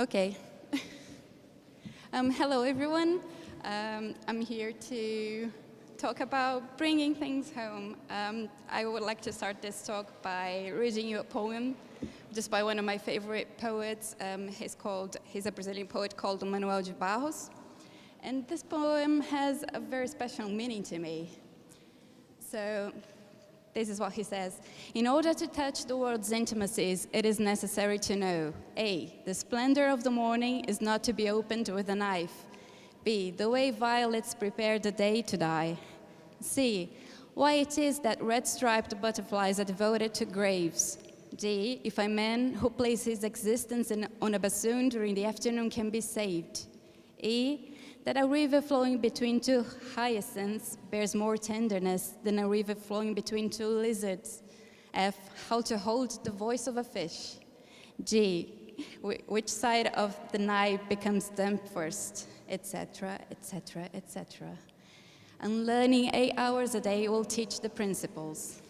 Okay. Hello, everyone. I'm here to talk about bringing things home. I would like to start this talk by reading you a poem, just by one of my favorite poets. He's a Brazilian poet called Manuel de Barros. And this poem has a very special meaning to me. So this is what he says. In order to touch the world's intimacies, it is necessary to know A, the splendor of the morning is not to be opened with a knife. B, the way violets prepare the day to die. C, why it is that red-striped butterflies are devoted to graves. D, if a man who plays his existence on a bassoon during the afternoon can be saved. E, that a river flowing between two hyacinths bears more tenderness than a river flowing between two lizards. F, how to hold the voice of a fish. G, which side of the knife becomes damp first, etc., etc., etc. And learning 8 hours a day will teach the principles.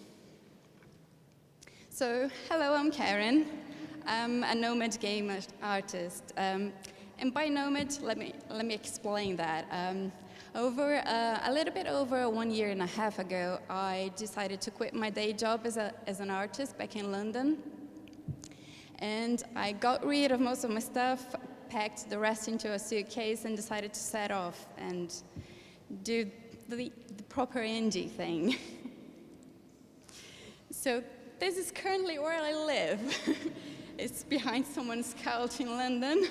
So, hello, I'm Karen. I'm a Nomad game artist. And by Nomad, let me explain that. A little bit over 1.5 years ago, I decided to quit my day job as an artist back in London. And I got rid of most of my stuff, packed the rest into a suitcase, and decided to set off and do the proper indie thing. So this is currently where I live. It's behind someone's couch in London.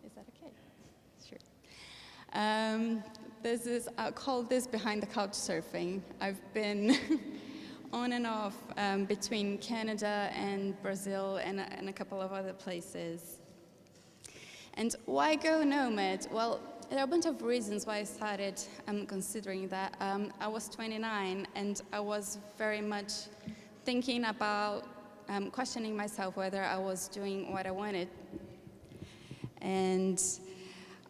Is that okay? Sure. I'll call this behind the couch surfing. I've been on and off between Canada and Brazil and a couple of other places. And why go nomad? Well, there are a bunch of reasons why I started considering that. I was 29 and I was very much thinking about questioning myself whether I was doing what I wanted. And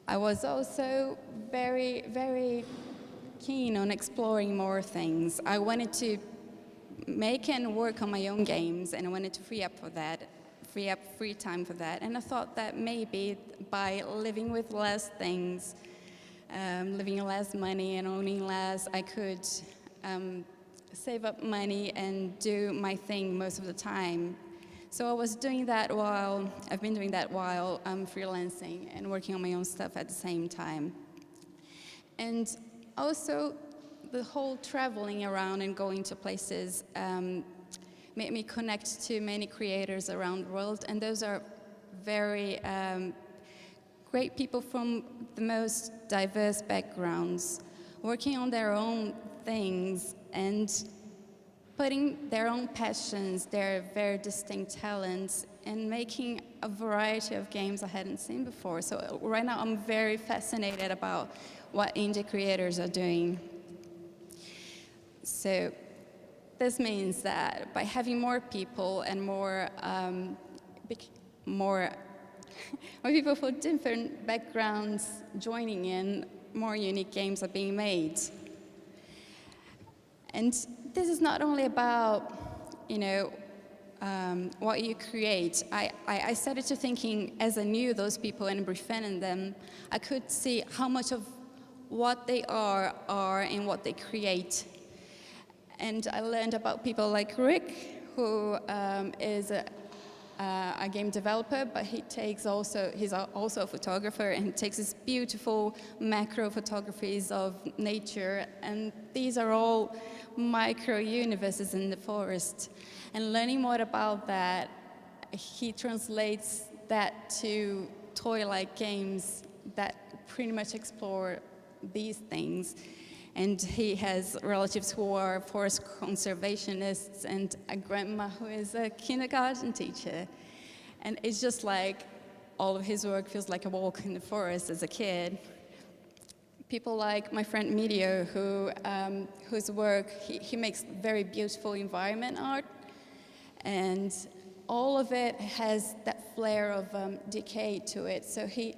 I was also very, very keen on exploring more things. I wanted to make and work on my own games, and I wanted to free up free time for that. And I thought that maybe by living with less things, living less money and owning less, I could save up money and do my thing most of the time. So I've been doing that while I'm freelancing and working on my own stuff at the same time. And also, the whole traveling around and going to places made me connect to many creators around the world, and those are very great people from the most diverse backgrounds, working on their own things and putting their own passions, their very distinct talents, and making a variety of games I hadn't seen before. So right now I'm very fascinated about what indie creators are doing. So this means that by having more people and more people from different backgrounds joining in, more unique games are being made. And this is not only about, what you create. I started to thinking, as I knew those people and befriended them, I could see how much of what they are in what they create. And I learned about people like Rick, who is a game developer, but he's also a photographer, and he takes these beautiful macro photographies of nature, and these are all micro universes in the forest. And learning more about that, he translates that to toy-like games that pretty much explore these things. And he has relatives who are forest conservationists and a grandma who is a kindergarten teacher. And it's just like all of his work feels like a walk in the forest as a kid. People like my friend Medio, whose work, he makes very beautiful environment art. And all of it has that flair of decay to it. So he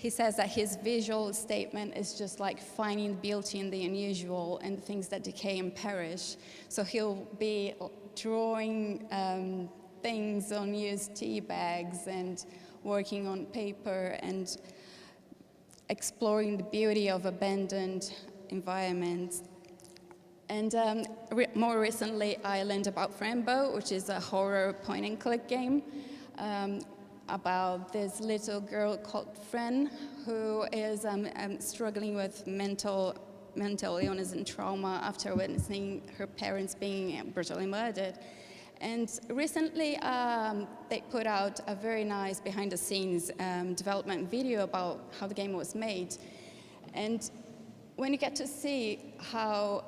says that his visual statement is just like finding beauty in the unusual and things that decay and perish. So he'll be drawing things on used tea bags and working on paper and exploring the beauty of abandoned environments. And more recently, I learned about Frambo, which is a horror point-and-click game about this little girl called Fran, who is struggling with mental illness and trauma after witnessing her parents being brutally murdered. And recently, they put out a very nice behind-the-scenes development video about how the game was made. And when you get to see how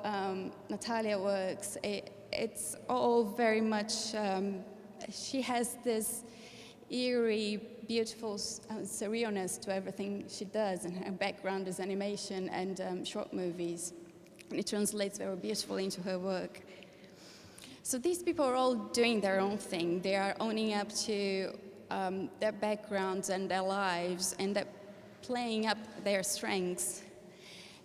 Natalia works, it's all very much, she has this eerie, beautiful surrealness to everything she does, and her background is animation and short movies. And it translates very beautifully into her work. So these people are all doing their own thing. They are owning up to their backgrounds and their lives, and they're playing up their strengths.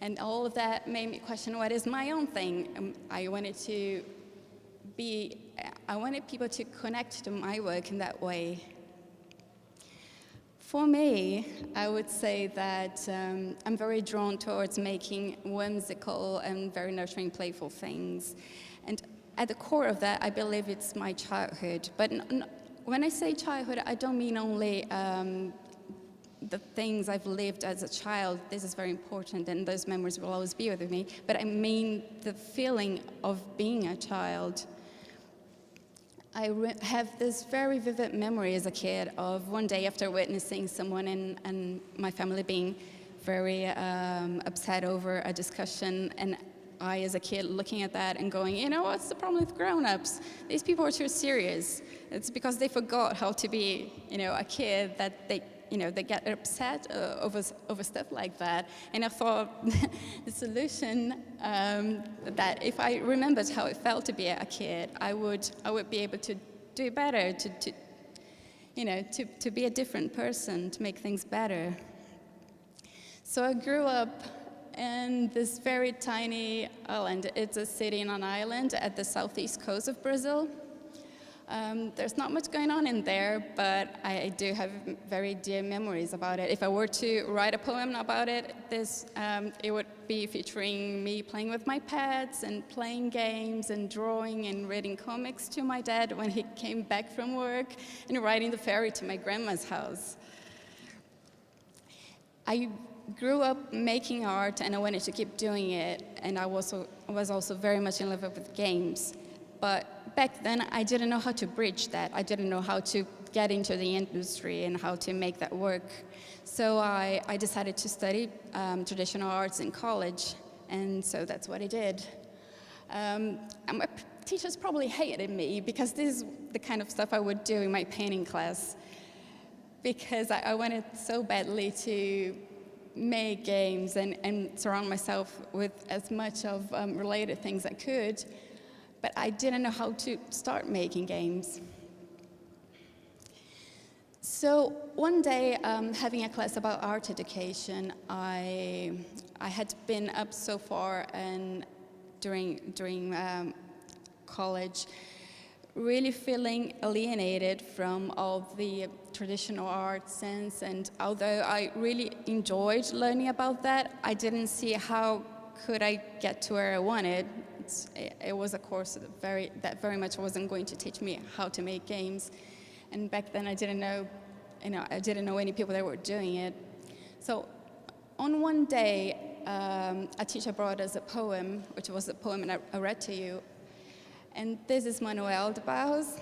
And all of that made me question, what is my own thing? I wanted people to connect to my work in that way. For me, I would say that I'm very drawn towards making whimsical and very nurturing, playful things. And at the core of that, I believe it's my childhood. But when I say childhood, I don't mean only the things I've lived as a child. This is very important, and those memories will always be with me. But I mean the feeling of being a child. I have this very vivid memory as a kid of one day after witnessing someone and my family being very upset over a discussion, and I, as a kid, looking at that and going, you know, what's the problem with grown-ups? These people are too serious. It's because they forgot how to be, you know, a kid that they get upset over stuff like that. And I thought the solution that if I remembered how it felt to be a kid, I would be able to do better, to be a different person, to make things better. So I grew up in this very tiny island. It's a city on an island at the southeast coast of Brazil. There's not much going on in there, but I do have very dear memories about it. If I were to write a poem about it, it would be featuring me playing with my pets and playing games and drawing and reading comics to my dad when he came back from work, and riding the ferry to my grandma's house. I grew up making art, and I wanted to keep doing it, and I was also very much in love with games. But back then, I didn't know how to bridge that. I didn't know how to get into the industry and how to make that work. So I decided to study traditional arts in college, and so that's what I did. And my teachers probably hated me because this is the kind of stuff I would do in my painting class, because I wanted so badly to make games and surround myself with as much of related things I could. But I didn't know how to start making games. So one day, having a class about art education, I had been up so far and during college, really feeling alienated from all the traditional art sense. And although I really enjoyed learning about that, I didn't see how could I get to where I wanted. It was a course that very much wasn't going to teach me how to make games, and back then I didn't know any people that were doing it. So, on one day, a teacher brought us a poem, which was a poem I read to you, and this is Manuel de Barros,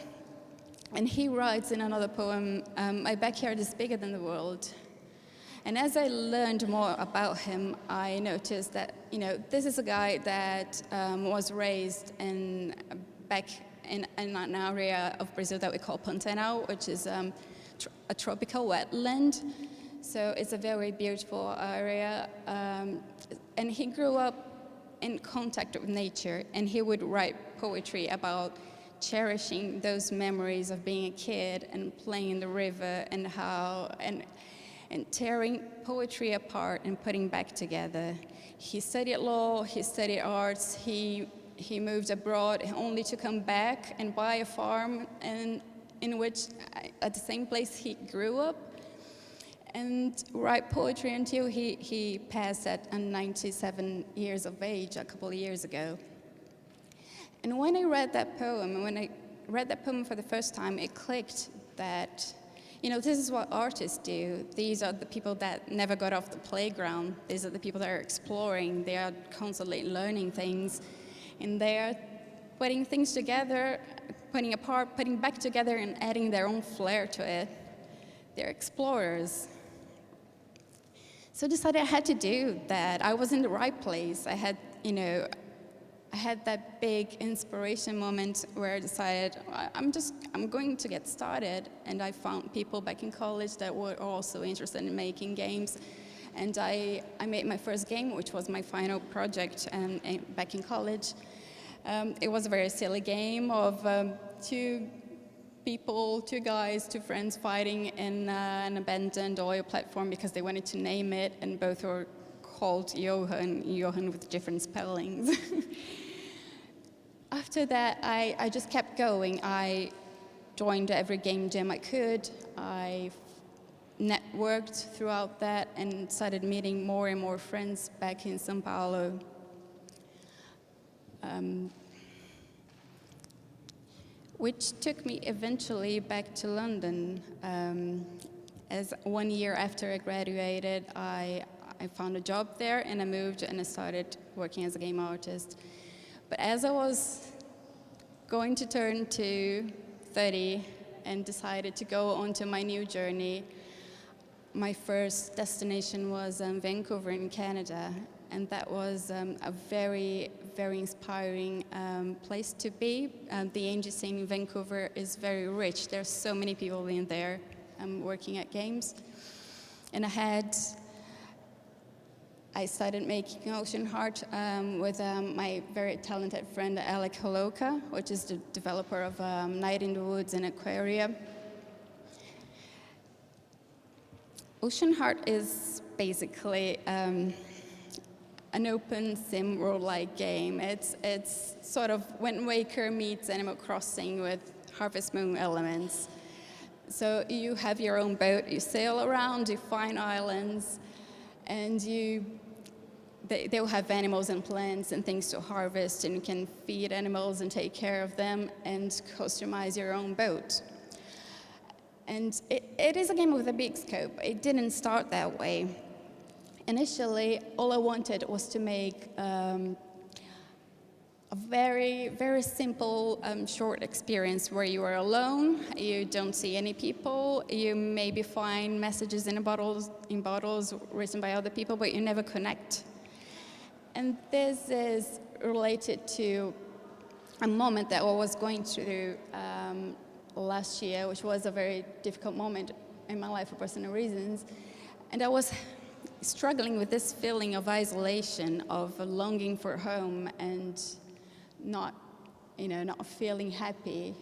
and he writes in another poem, "My backyard is bigger than the world." And as I learned more about him, I noticed that, this is a guy that was raised back in an area of Brazil that we call Pantanal, which is a tropical wetland. So it's a very beautiful area. And he grew up in contact with nature, and he would write poetry about cherishing those memories of being a kid and playing in the river and tearing poetry apart and putting back together. He studied law, he studied arts, he he moved abroad only to come back and buy a farm, and in which, at the same place he grew up, and write poetry until he passed at 97 years of age a couple of years ago. And when I read that poem for the first time, it clicked that, this is what artists do. These are the people that never got off the playground. These are the people that are exploring. They are constantly learning things. And they are putting things together, putting apart, putting back together, and adding their own flair to it. They're explorers. So I decided I had to do that. I was in the right place. I had that big inspiration moment where I decided I'm going to get started, and I found people back in college that were also interested in making games, and I made my first game, which was my final project back in college. It was a very silly game of two friends fighting in an abandoned oil platform because they wanted to name it, and both were called Johan with different spellings. After that, I just kept going. I joined every game jam I could. I networked throughout that and started meeting more and more friends back in São Paulo. Which took me eventually back to London. As 1 year after I graduated, I found a job there, and I moved and I started working as a game artist. But as I was going to turn to 30 and decided to go on to my new journey, my first destination was Vancouver in Canada, and that was a very, very inspiring place to be. The indie scene in Vancouver is very rich. There's so many people in there working at games. And I started making Oceanheart with my very talented friend Alec Holoka, which is the developer of Night in the Woods and Aquaria. Oceanheart is basically an open sim role-like game. It's sort of Wind Waker meets Animal Crossing with Harvest Moon elements. So you have your own boat, you sail around, you find islands, and they'll have animals and plants and things to harvest, and you can feed animals and take care of them and customize your own boat. And it is a game with a big scope. It didn't start that way. Initially, all I wanted was to make a very, very simple, short experience where you are alone, you don't see any people, you maybe find messages in bottles written by other people, but you never connect. And this is related to a moment that I was going through last year, which was a very difficult moment in my life for personal reasons. And I was struggling with this feeling of isolation, of longing for home and not feeling happy.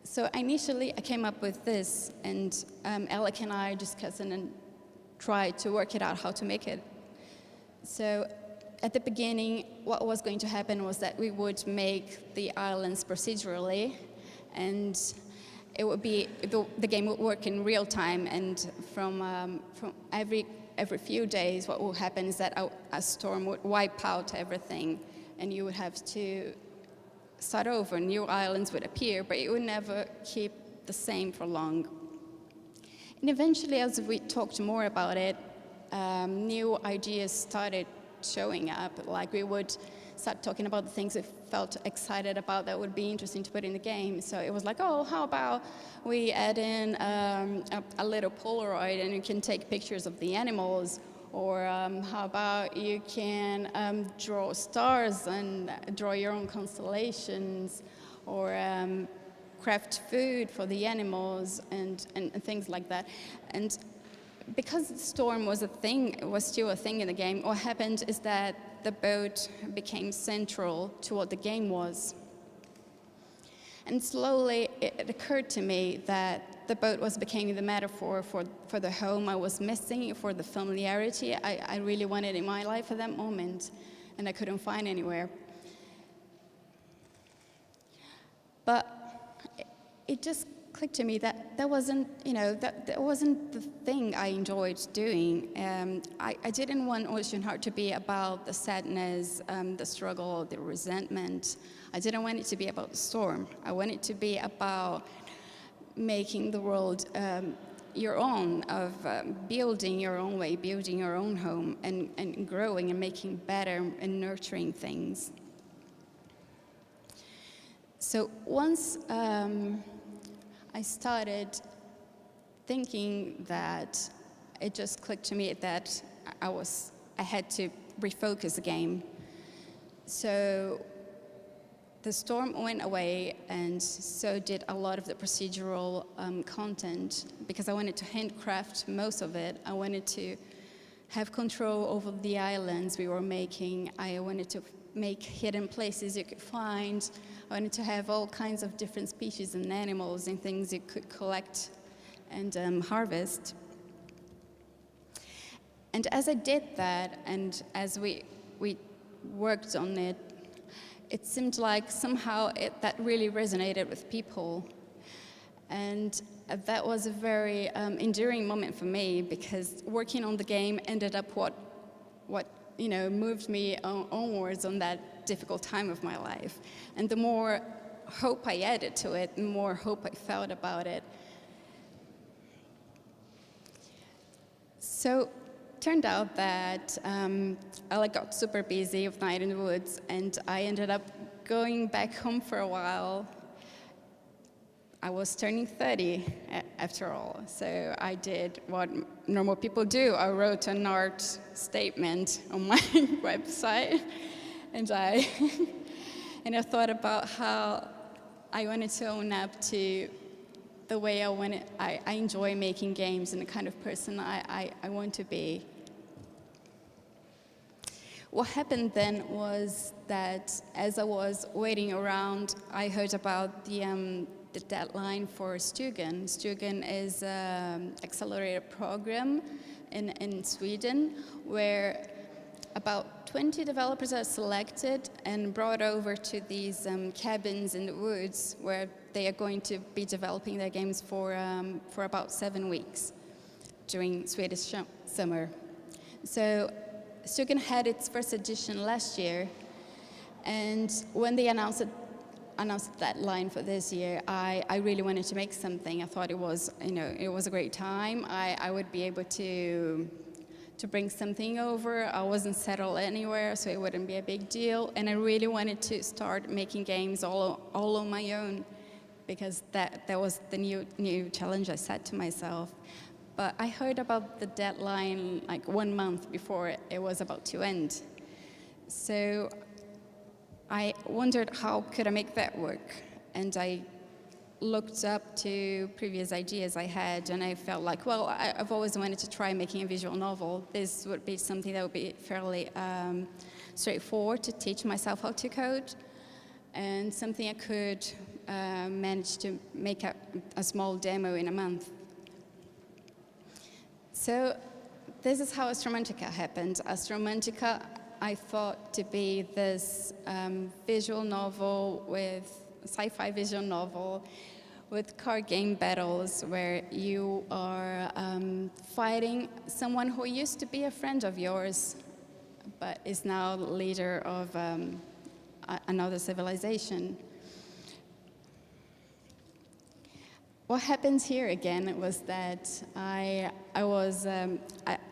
So initially I came up with this, and Alec and I discussed and tried to work it out how to make it. So at the beginning, what was going to happen was that we would make the islands procedurally, and it would be the game would work in real time. And from every few days, what will happen is that a storm would wipe out everything, and you would have to start over. New islands would appear, but it would never keep the same for long. And eventually, as we talked more about it, new ideas started showing up. Like, we would start talking about the things we felt excited about that would be interesting to put in the game. So it was like, oh, how about we add in a little Polaroid and you can take pictures of the animals? Or how about you can draw stars and draw your own constellations? Or craft food for the animals and things like that. And because the storm was still a thing in the game, what happened is that the boat became central to what the game was. And slowly it occurred to me that the boat was becoming the metaphor for the home I was missing, for the familiarity I really wanted in my life at that moment, and I couldn't find anywhere. But it just clicked to me that that wasn't, that wasn't the thing I enjoyed doing. I didn't want Oceanheart to be about the sadness, the struggle, the resentment. I didn't want it to be about the storm. I wanted it to be about making the world your own, of building your own way, building your own home, and growing and making better and nurturing things. So once I started thinking that, it just clicked to me that I had to refocus the game. So the storm went away, and so did a lot of the procedural content, because I wanted to handcraft most of it. I wanted to have control over the islands we were making. I wanted to make hidden places you could find. I wanted to have all kinds of different species and animals and things you could collect and harvest. And as I did that, and as we worked on it, it seemed like somehow that really resonated with people. And that was a very enduring moment for me, because working on the game ended up what moved me onwards on that difficult time of my life. And the more hope I added to it, the more hope I felt about it. So turned out that I got super busy with Night in the Woods, and I ended up going back home for a while. I was turning 30 after all, so I did what normal people do. I wrote an art statement on my website, and I thought about how I wanted to own up to the way I enjoy making games and the kind of person I want to be. What happened then was that as I was waiting around, I heard about the deadline for Stugan. Stugan is an accelerated program in Sweden where about 20 developers are selected and brought over to these cabins in the woods where they are going to be developing their games for about 7 weeks during Swedish summer. So Stugan had its first edition last year, and when they announced the deadline for this year, I really wanted to make something. I thought it was a great time. I would be able to bring something over. I wasn't settled anywhere, so it wouldn't be a big deal. And I really wanted to start making games all on my own, because that was the new challenge I set to myself. But I heard about the deadline like 1 month before it was about to end. So I wondered how could I make that work, and I looked up to previous ideas I had, and I felt like, well, I've always wanted to try making a visual novel. This would be something that would be fairly straightforward to teach myself how to code, and something I could manage to make a small demo in a month. So this is how Astromantica happened. Astromantica, I thought to be this visual novel sci-fi visual novel with card game battles where you are fighting someone who used to be a friend of yours but is now the leader of another civilization. What happens here again was that I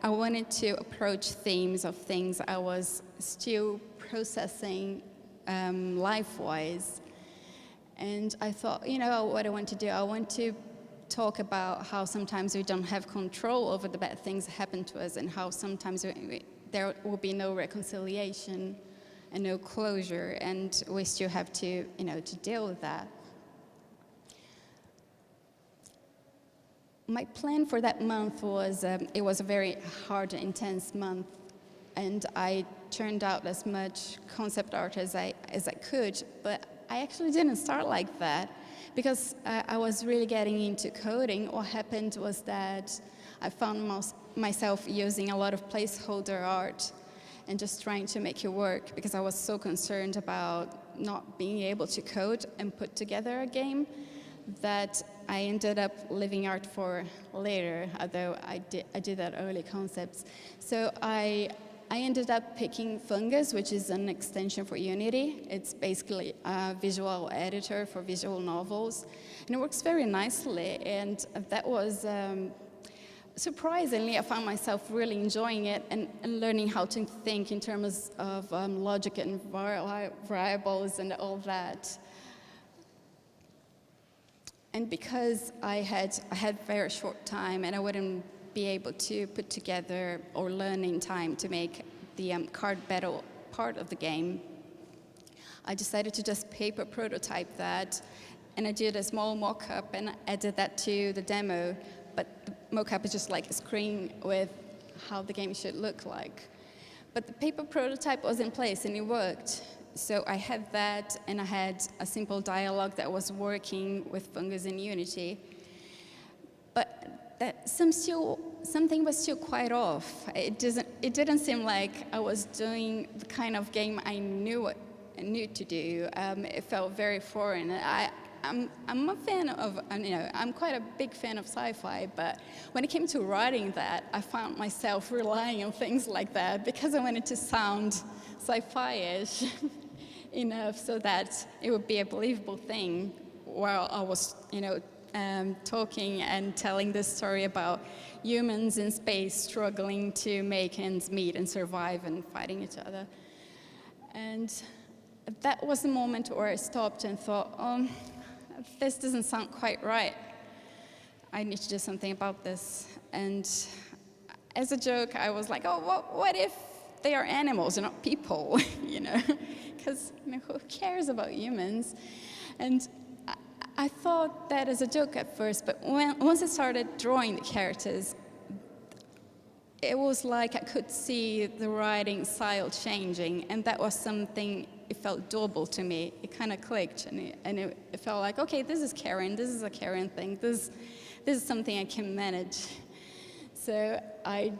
wanted to approach themes of things I was still processing life-wise. And I thought, what I want to do, I want to talk about how sometimes we don't have control over the bad things that happen to us, and how sometimes there will be no reconciliation and no closure, and we still have to deal with that. My plan for that month was, it was a very hard and intense month, and I churned out as much concept art as I could, but I actually didn't start like that, because I was really getting into coding. What happened was that I found myself using a lot of placeholder art, and just trying to make it work because I was so concerned about not being able to code and put together a game that I ended up leaving art for later, although I did that early concepts. So I ended up picking Fungus, which is an extension for Unity. It's basically a visual editor for visual novels, and it works very nicely. And that was, surprisingly, I found myself really enjoying it and learning how to think in terms of logic and variables and all that. And because I had very short time and I wouldn't be able to put together or learn in time to make the card battle part of the game, I decided to just paper prototype that, and I did a small mock-up and added that to the demo, but the mock-up is just like a screen with how the game should look like. But the paper prototype was in place and it worked. So I had that, and I had a simple dialogue that was working with Fungus in Unity. But that something was still quite off. It didn't seem like I was doing the kind of game I knew to do. It felt very foreign. I'm a fan of, I'm quite a big fan of sci-fi, but when it came to writing that, I found myself relying on things like that because I wanted to sound sci-fi-ish enough so that it would be a believable thing while I was, talking and telling this story about humans in space struggling to make ends meet and survive and fighting each other. And that was the moment where I stopped and thought, this doesn't sound quite right. I need to do something about this. And as a joke, I was like, what if they are animals and not people, Because who cares about humans? And I thought that as a joke at first, but once I started drawing the characters, it was like I could see the writing style changing, and that was something, it felt doable to me. It kind of clicked, and it felt like, okay, this is Karen, this is a Karen thing, this is something I can manage. So I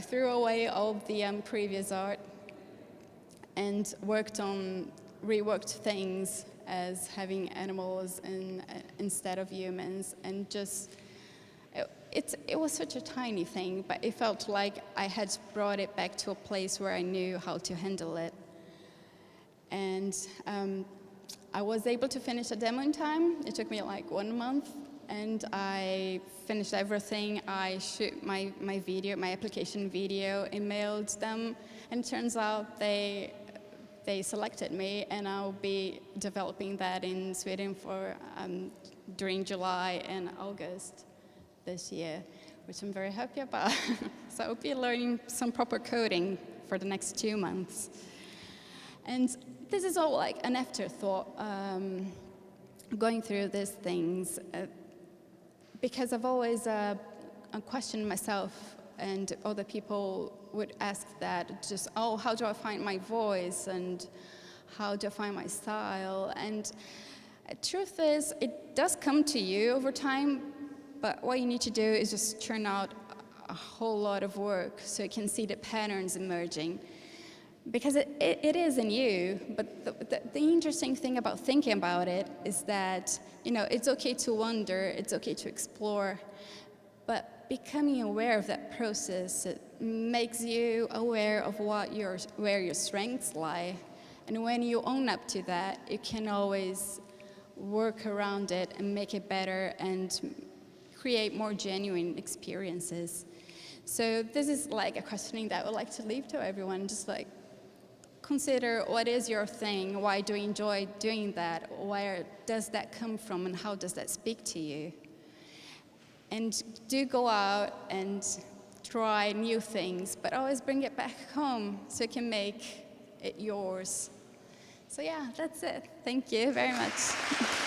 threw away all of the previous art and reworked things as having animals instead of humans, and just, it was such a tiny thing, but it felt like I had brought it back to a place where I knew how to handle it. And I was able to finish a demo in time. It took me like 1 month, and I finished everything. I shoot my video, my application video, emailed them, and it turns out they selected me, and I'll be developing that in Sweden for during July and August this year, which I'm very happy about. So I'll be learning some proper coding for the next 2 months. And this is all like an afterthought, going through these things, because I've always questioned myself, and other people would ask that, just, how do I find my voice, and how do I find my style? And the truth is, it does come to you over time, but what you need to do is just churn out a whole lot of work so you can see the patterns emerging. Because it is in you, but the interesting thing about thinking about it is that, it's okay to wonder, it's okay to explore, but becoming aware of that process, it makes you aware of where your strengths lie. And when you own up to that, you can always work around it and make it better and create more genuine experiences. So this is like a questioning that I would like to leave to everyone, just like, consider what is your thing, why do you enjoy doing that, where does that come from, and how does that speak to you? And do go out and try new things, but always bring it back home so you can make it yours. So yeah, that's it. Thank you very much.